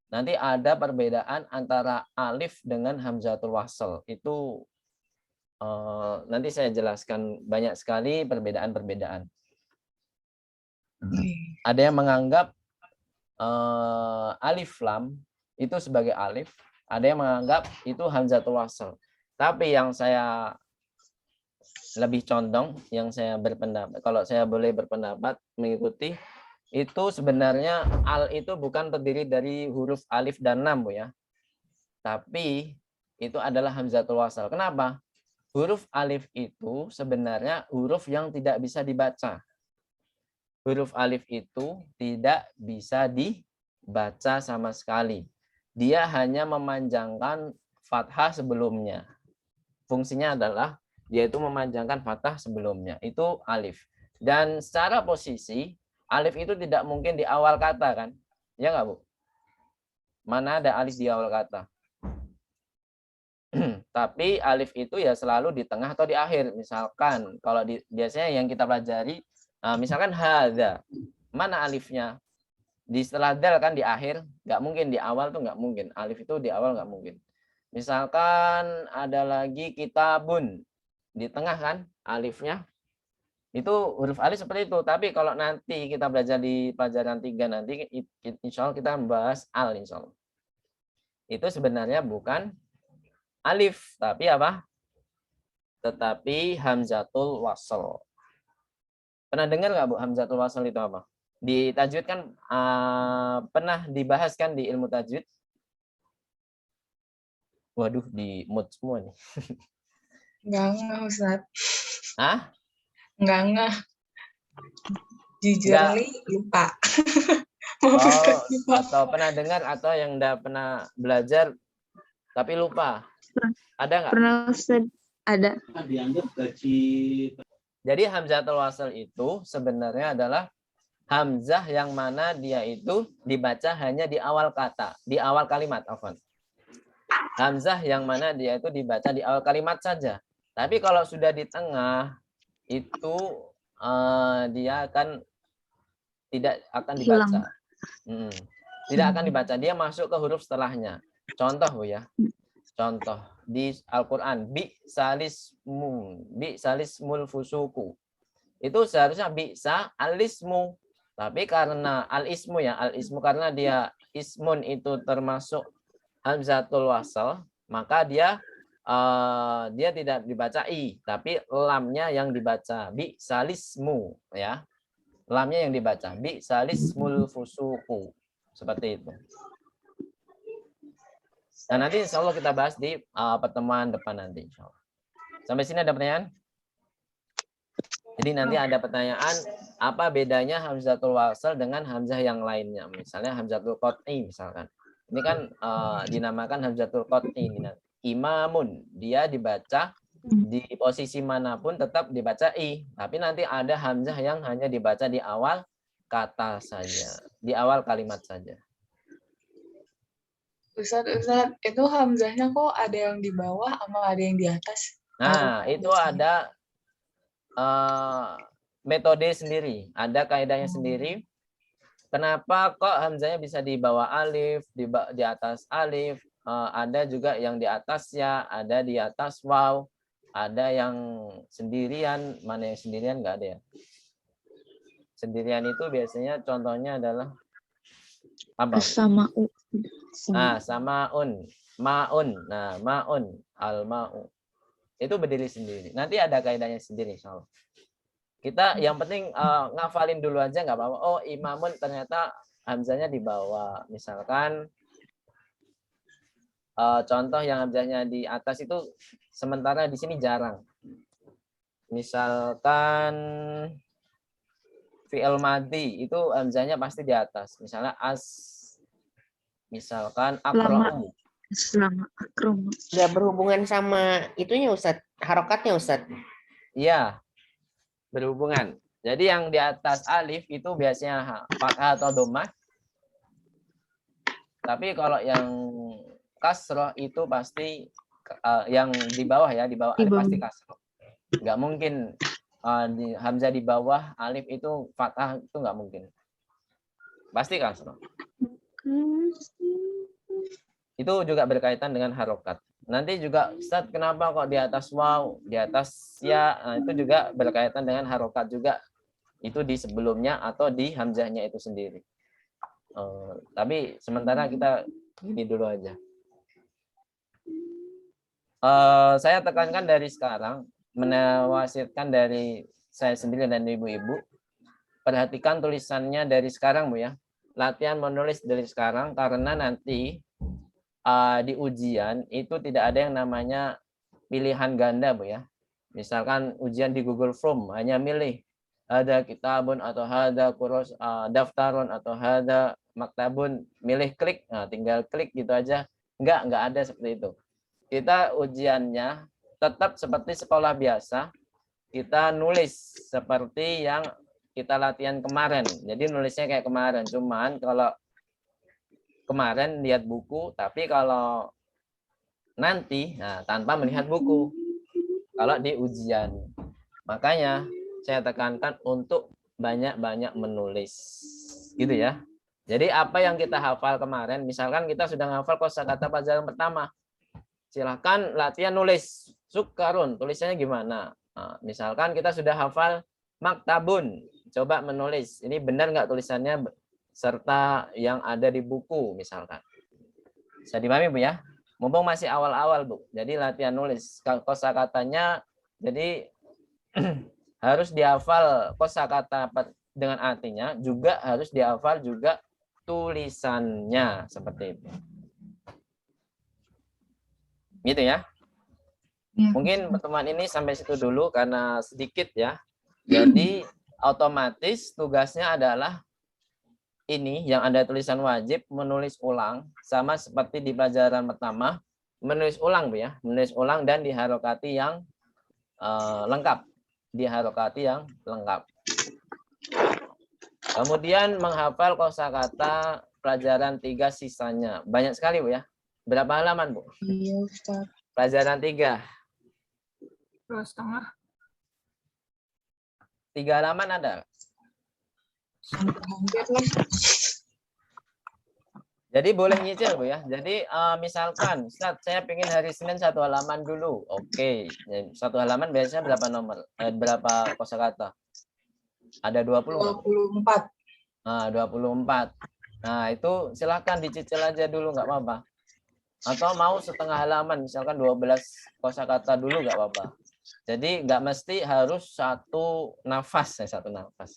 nanti ada perbedaan antara alif dengan hamzatul wasl. Itu nanti saya jelaskan banyak sekali perbedaan-perbedaan. Ada yang menganggap alif lam itu sebagai alif, ada yang menganggap itu hamzatul wasl. Tapi yang saya lebih condong, yang saya berpendapat, kalau saya boleh berpendapat mengikuti, itu sebenarnya al itu bukan terdiri dari huruf alif dan lam, Bu, ya. Tapi itu adalah hamzatul wasl. Kenapa? Huruf alif itu sebenarnya huruf yang tidak bisa dibaca. Huruf alif itu tidak bisa dibaca sama sekali. Dia hanya memanjangkan fathah sebelumnya. Fungsinya adalah dia itu memanjangkan fathah sebelumnya. Itu alif. Dan secara posisi, alif itu tidak mungkin di awal kata, kan? Ya nggak, Bu? Mana ada alif di awal kata? Tapi alif itu ya selalu di tengah atau di akhir. Misalkan kalau biasanya yang kita pelajari, misalkan hadza, mana alifnya? Di setelah dal kan di akhir, nggak mungkin di awal tuh nggak mungkin. Alif itu di awal nggak mungkin. Misalkan ada lagi kitabun, di tengah kan alifnya. Itu huruf alif seperti itu. Tapi kalau nanti kita belajar di pelajaran 3 nanti, insya Allah kita membahas al, insya Allah. Itu sebenarnya bukan alif, tapi apa? Tetapi hamzatul wasl. Pernah dengar nggak, Bu, hamzatul wasl itu apa? Di tajwid kan pernah dibahas kan di ilmu tajwid? Waduh, di mood semua nih. Enggak, Ustaz. Hah? Enggak. Jujur Enggak. Li, lupa. Oh, atau pernah dengar atau yang udah pernah belajar tapi lupa? Ada nggak? Pernah Ustaz? Ada. Jadi hamzatul wasl itu sebenarnya adalah hamzah yang mana dia itu dibaca hanya di awal kata, di awal kalimat, afwan. Hamzah yang mana dia itu dibaca di awal kalimat saja. Tapi kalau sudah di tengah itu dia akan tidak akan dibaca. Tidak akan dibaca, dia masuk ke huruf setelahnya. Contoh, Bu, ya. Contoh di Al-Qur'an, bi salismul fusuku. Itu seharusnya bisa alismu. Tapi karena al-ismu, ya, al-ismu karena dia ismun itu termasuk hamzatul wasl, maka dia tidak dibaca i, tapi lamnya yang dibaca bi salismu, ya. Lamnya yang dibaca bi salismul fusuku. Seperti itu. Nah, nanti insya Allah kita bahas di pertemuan depan nanti, insya Allah. Sampai sini ada pertanyaan? Jadi nanti ada pertanyaan, apa bedanya hamzatul wasl dengan hamzah yang lainnya? Misalnya hamzatul qat'i misalkan. Ini kan dinamakan hamzatul qat'i. Imamun, dia dibaca di posisi manapun tetap dibaca i. Tapi nanti ada hamzah yang hanya dibaca di awal kata saja, di awal kalimat saja. Ustaz, itu hamzahnya kok ada yang di bawah sama ada yang di atas? Nah, itu ada metode sendiri, ada kaidahnya sendiri. Kenapa kok hamzahnya bisa di bawah alif, di atas alif, ada juga yang di atas ya, ada di atas waw, ada yang sendirian, mana yang sendirian nggak ada ya. Sendirian itu biasanya contohnya adalah apa? Sama'u. Samaun, maun. Nah, maun, al-ma'u. Itu berdiri sendiri. Nanti ada kaidahnya sendiri, insyaallah. Kita yang penting ngafalin dulu aja nggak apa-apa. Oh, imamun ternyata hamzahnya di bawah. Misalkan contoh yang hamzahnya di atas itu sementara di sini jarang. Misalkan fi'il madhi itu hamzahnya pasti di atas. Misalnya misalkan akra'u. Selama akrom. Nggak berhubungan sama itunya, Ustaz. Harokatnya, Ustaz. Iya, berhubungan. Jadi yang di atas alif itu biasanya fathah atau dhammah. Tapi kalau yang kasroh itu pasti yang di bawah ya, di bawah alif pasti kasroh. Nggak mungkin hamzah di bawah alif itu fathah, itu nggak mungkin. Pasti kasroh. Itu juga berkaitan dengan harokat. Nanti juga, Ustaz, kenapa kok di atas waw, di atas ya, nah, itu juga berkaitan dengan harokat juga. Itu di sebelumnya atau di hamzahnya itu sendiri. Tapi sementara kita ini dulu aja. Saya tekankan dari sekarang, menawasirkan dari saya sendiri dan ibu-ibu, perhatikan tulisannya dari sekarang, Bu ya. Latihan menulis dari sekarang, karena nanti di ujian itu tidak ada yang namanya pilihan ganda, Bu ya. Misalkan ujian di Google Form hanya milih ada kitabun atau ada kurus daftarun atau ada maktabun, milih klik, nah tinggal klik gitu aja. Enggak ada seperti itu. Kita ujiannya tetap seperti sekolah biasa, kita nulis seperti yang kita latihan kemarin. Jadi nulisnya kayak kemarin, cuman kalau kemarin lihat buku, tapi kalau nanti tanpa melihat buku. Kalau di ujian. Makanya saya tekankan untuk banyak-banyak menulis. Gitu ya. Jadi apa yang kita hafal kemarin, misalkan kita sudah hafal kosakata pelajaran pertama, silahkan latihan nulis sukarun, tulisannya gimana. Nah, misalkan kita sudah hafal maktabun, coba menulis ini benar nggak tulisannya serta yang ada di buku misalkan. Bisa dipahami, Bu ya? Mumpung masih awal-awal, Bu. Jadi latihan nulis kosakatanya, jadi harus dihafal kosakata dengan artinya, juga harus dihafal juga tulisannya seperti itu. Gitu ya. Mungkin pertemuan ini sampai situ dulu karena sedikit ya. Jadi otomatis tugasnya adalah ini yang ada tulisan wajib menulis ulang, sama seperti di pelajaran pertama, menulis ulang, Bu ya, menulis ulang dan diharokati yang lengkap, diharokati yang lengkap. Kemudian menghafal kosakata pelajaran 3 sisanya, banyak sekali, Bu ya. Berapa halaman, Bu? Iya, Ustaz. Pelajaran 3. 2,5. 3 halaman ada. Hampir lah. Jadi boleh nyicil, Bu ya. Jadi misalkan, Ustaz, saya pengen hari Senin 1 halaman dulu. Oke. 1 halaman biasanya berapa nomor? Berapa kosakata? Ada 20? 24. Nah, 24. Nah, itu silahkan dicicil aja dulu, nggak apa-apa. Atau mau setengah halaman, misalkan 12 kosakata dulu, nggak apa-apa. Jadi nggak mesti harus satu nafas,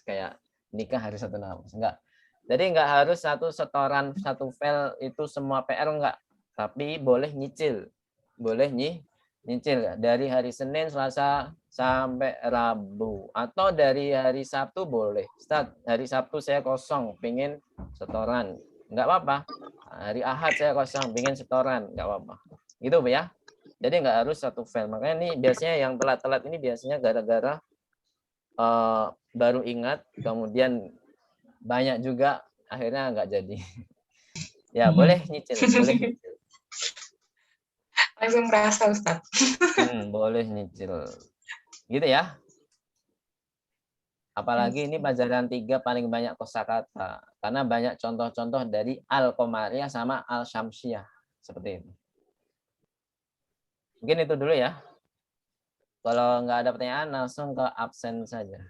kayak nikah harus satu nafas, enggak. Jadi nggak harus satu setoran, satu file itu semua PR, enggak. Tapi boleh nyicil, nyicil dari hari Senin, Selasa sampai Rabu, atau dari hari Sabtu boleh. Start hari Sabtu saya kosong, pingin setoran, nggak apa-apa. Hari Ahad saya kosong, pingin setoran, nggak apa-apa. Gitu, Bu ya. Jadi nggak harus satu file. Makanya ini biasanya yang telat-telat ini biasanya gara-gara baru ingat, kemudian banyak juga akhirnya nggak jadi. Ya boleh nyicil, boleh nyicil. Langsung merasa, Ustaz. Boleh nyicil. Gitu ya. Apalagi ini pelajaran 3 paling banyak kosakata. Karena banyak contoh-contoh dari Al-Qamariyah sama Al-Syamsiyah. Seperti itu. Mungkin itu dulu ya. Kalau nggak ada pertanyaan, langsung ke absen saja.